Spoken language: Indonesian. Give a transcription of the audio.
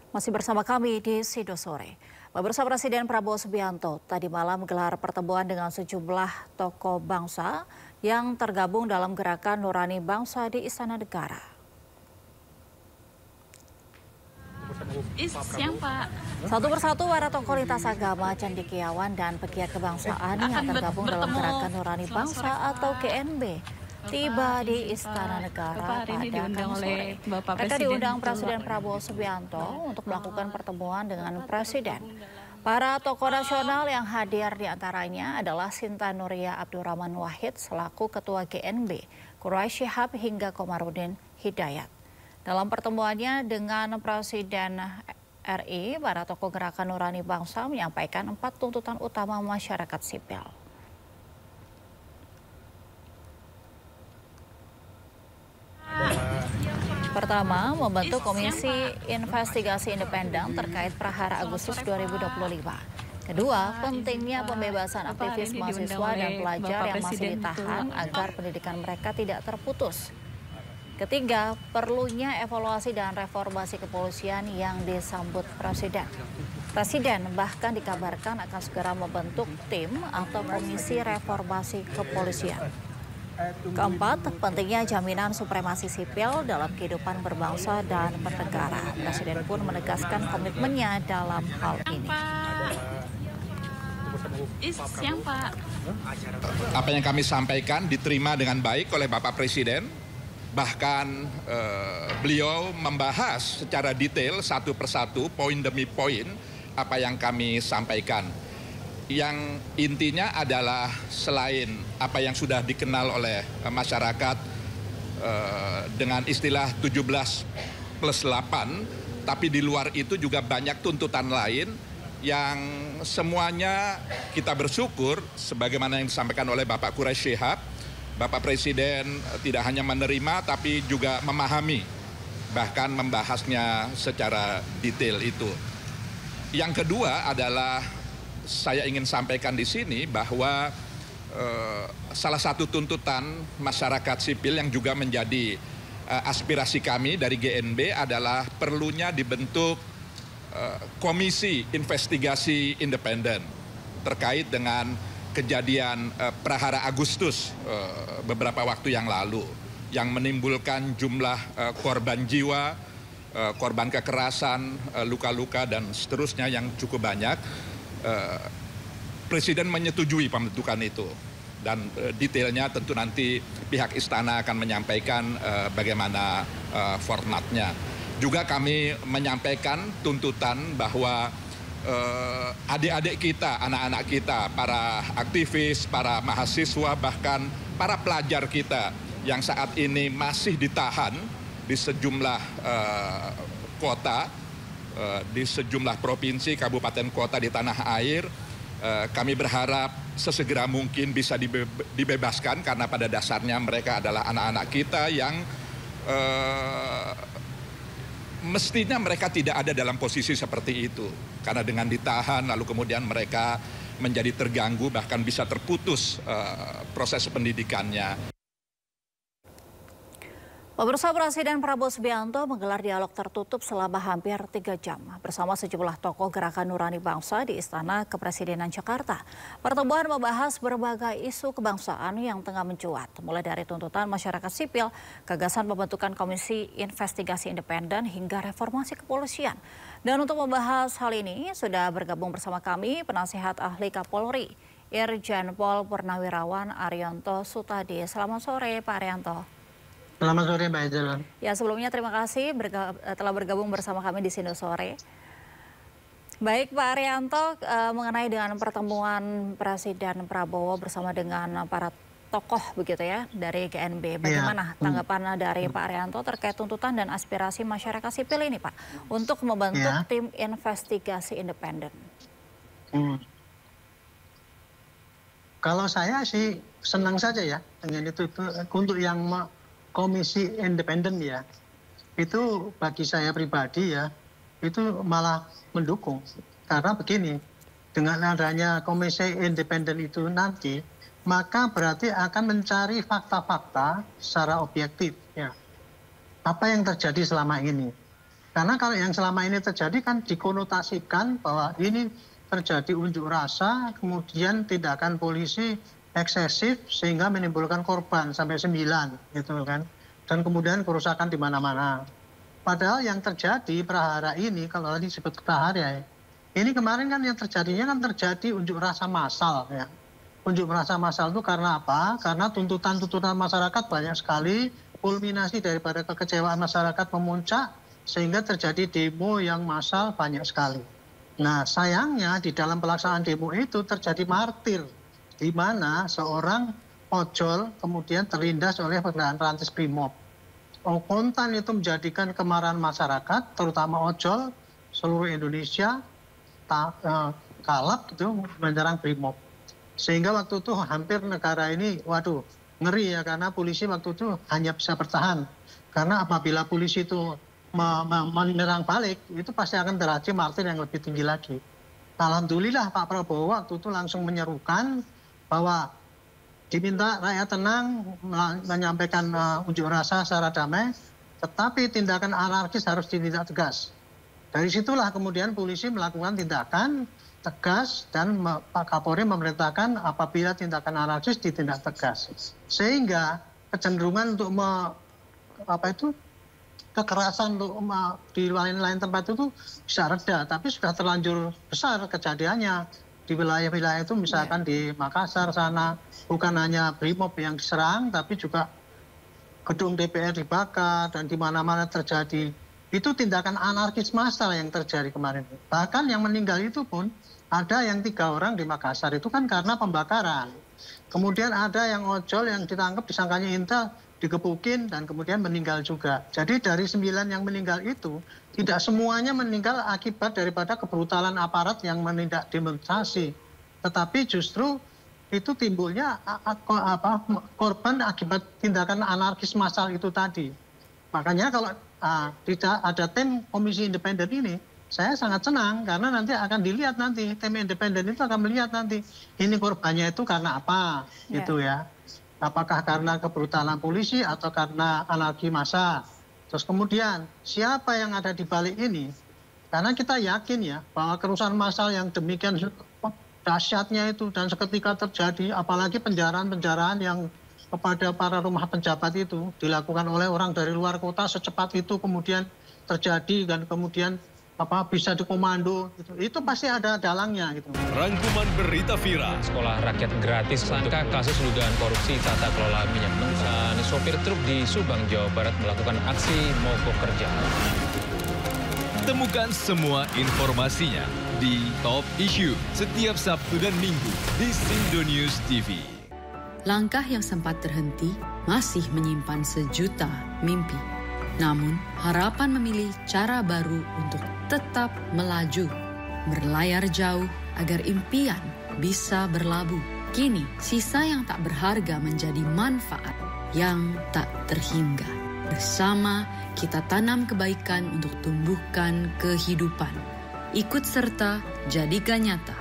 Masih bersama kami di Sido Sore. Pemirsa, Presiden Prabowo Subianto tadi malam menggelar pertemuan dengan sejumlah tokoh bangsa yang tergabung dalam gerakan Nurani Bangsa di Istana Negara. Siang, Pak. Satu persatu para tokoh lintas agama, cendekiawan dan pegiat kebangsaan yang tergabung dalam gerakan Nurani Bangsa atau GNB tiba di Istana Negara pada Kamis sore. Mereka diundang Presiden Prabowo Subianto untuk melakukan pertemuan dengan Presiden. Para tokoh nasional yang hadir diantaranya adalah Sinta Nuria Abdurrahman Wahid selaku Ketua GNB, Quraisy Shihab hingga Komarudin Hidayat. Dalam pertemuannya dengan Presiden RI, para tokoh gerakan Nurani Bangsa menyampaikan 4 tuntutan utama masyarakat sipil. Pertama, membentuk komisi investigasi independen terkait Prahara Agustus 2025. Kedua, pentingnya pembebasan aktivis mahasiswa dan pelajar yang masih ditahan agar pendidikan mereka tidak terputus. Ketiga, perlunya evaluasi dan reformasi kepolisian yang disambut Presiden. Presiden bahkan dikabarkan akan segera membentuk tim atau komisi reformasi kepolisian. Keempat, pentingnya jaminan supremasi sipil dalam kehidupan berbangsa dan bernegara. Presiden pun menegaskan komitmennya dalam hal ini. Siang, Pak. Apa yang kami sampaikan diterima dengan baik oleh Bapak Presiden. Bahkan beliau membahas secara detail satu persatu, poin demi poin, apa yang kami sampaikan. Yang intinya adalah selain apa yang sudah dikenal oleh masyarakat dengan istilah 17+8, tapi di luar itu juga banyak tuntutan lain yang semuanya kita bersyukur sebagaimana yang disampaikan oleh Bapak Quraisy Shihab. Bapak Presiden tidak hanya menerima tapi juga memahami, bahkan membahasnya secara detail itu. Yang kedua adalah saya ingin sampaikan di sini bahwa salah satu tuntutan masyarakat sipil yang juga menjadi aspirasi kami dari GNB adalah perlunya dibentuk komisi investigasi independen terkait dengan kejadian Prahara Agustus beberapa waktu yang lalu yang menimbulkan jumlah korban jiwa, korban kekerasan, luka-luka dan seterusnya yang cukup banyak. Presiden menyetujui pembentukan itu dan detailnya tentu nanti pihak istana akan menyampaikan bagaimana formatnya. Juga kami menyampaikan tuntutan bahwa adik-adik kita, anak-anak kita, para aktivis, para mahasiswa, bahkan para pelajar kita yang saat ini masih ditahan di sejumlah kota, di sejumlah provinsi, kabupaten, kota di tanah air, kami berharap sesegera mungkin bisa dibebaskan karena pada dasarnya mereka adalah anak-anak kita yang mestinya mereka tidak ada dalam posisi seperti itu. Karena dengan ditahan lalu kemudian mereka menjadi terganggu bahkan bisa terputus proses pendidikannya. Pemirsa, Presiden Prabowo Subianto menggelar dialog tertutup selama hampir 3 jam bersama sejumlah tokoh gerakan Nurani Bangsa di Istana Kepresidenan Jakarta. Pertemuan membahas berbagai isu kebangsaan yang tengah mencuat, mulai dari tuntutan masyarakat sipil, gagasan pembentukan komisi investigasi independen hingga reformasi kepolisian. Dan untuk membahas hal ini sudah bergabung bersama kami penasihat ahli Kapolri, Irjen Pol Purnawirawan Arianto Sutadi. Selamat sore, Pak Arianto. Selamat sore, Mbak Ejelon. Ya, sebelumnya terima kasih telah bergabung bersama kami di Sido Sore. Baik, Pak Arianto, mengenai dengan pertemuan Presiden Prabowo bersama dengan para tokoh begitu ya dari GNB, bagaimana tanggapan dari Pak Arianto terkait tuntutan dan aspirasi masyarakat sipil ini, Pak, untuk membentuk tim investigasi independen? Kalau saya sih senang saja ya dengan itu untuk yang komisi independen ya, itu bagi saya pribadi ya, itu malah mendukung. Karena begini, dengan adanya komisi independen itu nanti, maka berarti akan mencari fakta-fakta secara objektif. Ya. Apa yang terjadi selama ini. Karena kalau yang selama ini terjadi kan dikonotasikan bahwa ini terjadi unjuk rasa, kemudian tindakan polisi eksesif sehingga menimbulkan korban sampai 9 gitu kan. Dan kemudian kerusakan di mana-mana. Padahal yang terjadi prahara ini, kalau tadi disebut prahara ya, ini kemarin kan yang terjadinya kan terjadi unjuk rasa massal ya. Unjuk rasa massal itu karena apa? Karena tuntutan-tuntutan masyarakat banyak sekali, kulminasi daripada kekecewaan masyarakat memuncak, sehingga terjadi demo yang massal banyak sekali. Nah, sayangnya di dalam pelaksanaan demo itu terjadi martir, di mana seorang ojol kemudian terlindas oleh kendaraan rantis Brimob. Kontan itu menjadikan kemarahan masyarakat, terutama ojol seluruh Indonesia, kalap gitu menyerang Brimob. Sehingga waktu itu hampir negara ini, waduh, ngeri ya, karena polisi waktu itu hanya bisa bertahan. Karena apabila polisi itu menyerang balik, itu pasti akan terjadi martir yang lebih tinggi lagi. Alhamdulillah Pak Prabowo waktu itu langsung menyerukan bahwa diminta rakyat tenang, menyampaikan unjuk rasa secara damai, tetapi tindakan anarkis harus ditindak tegas. Dari situlah kemudian polisi melakukan tindakan tegas dan Pak Kapolri memerintahkan apabila tindakan anarkis ditindak tegas. Sehingga kecenderungan untuk kekerasan di lain-lain tempat itu bisa reda, tapi sudah terlanjur besar kejadiannya di wilayah-wilayah itu, misalkan di Makassar sana, bukan hanya Brimob yang diserang, tapi juga gedung DPR dibakar dan di mana-mana terjadi. Itu tindakan anarkis massal yang terjadi kemarin. Bahkan yang meninggal itu pun ada yang 3 orang di Makassar itu kan karena pembakaran. Kemudian ada yang ojol yang ditangkap disangkanya intel, digebukin dan kemudian meninggal juga. Jadi dari 9 yang meninggal itu tidak semuanya meninggal akibat daripada kebrutalan aparat yang menindak demonstrasi, tetapi justru itu timbulnya korban akibat tindakan anarkis massal itu tadi. Makanya kalau ada tim komisi independen ini, saya sangat senang karena nanti akan dilihat, nanti tim independen itu akan melihat nanti ini korbannya itu karena apa gitu ya. Apakah karena kebrutalan polisi atau karena anarki massa. Terus kemudian siapa yang ada di balik ini? Karena kita yakin ya bahwa kerusuhan massal yang demikian dahsyatnya itu dan seketika terjadi, apalagi penjarahan-penjarahan yang kepada para rumah pejabat itu dilakukan oleh orang dari luar kota secepat itu kemudian terjadi dan kemudian bisa dikomando gitu. Itu pasti ada dalangnya gitu. Rangkuman berita viral. Sekolah rakyat gratis sangka kasus dugaan korupsi tata kelola minyak mentah. Sopir truk di Subang, Jawa Barat melakukan aksi mogok kerja. Temukan semua informasinya di Top Issue setiap Sabtu dan Minggu di Sindonews TV. Langkah yang sempat terhenti masih menyimpan sejuta mimpi. Namun, harapan memilih cara baru untuk tetap melaju, berlayar jauh agar impian bisa berlabuh. Kini, sisa yang tak berharga menjadi manfaat yang tak terhingga. Bersama, kita tanam kebaikan untuk tumbuhkan kehidupan. Ikut serta, jadikan nyata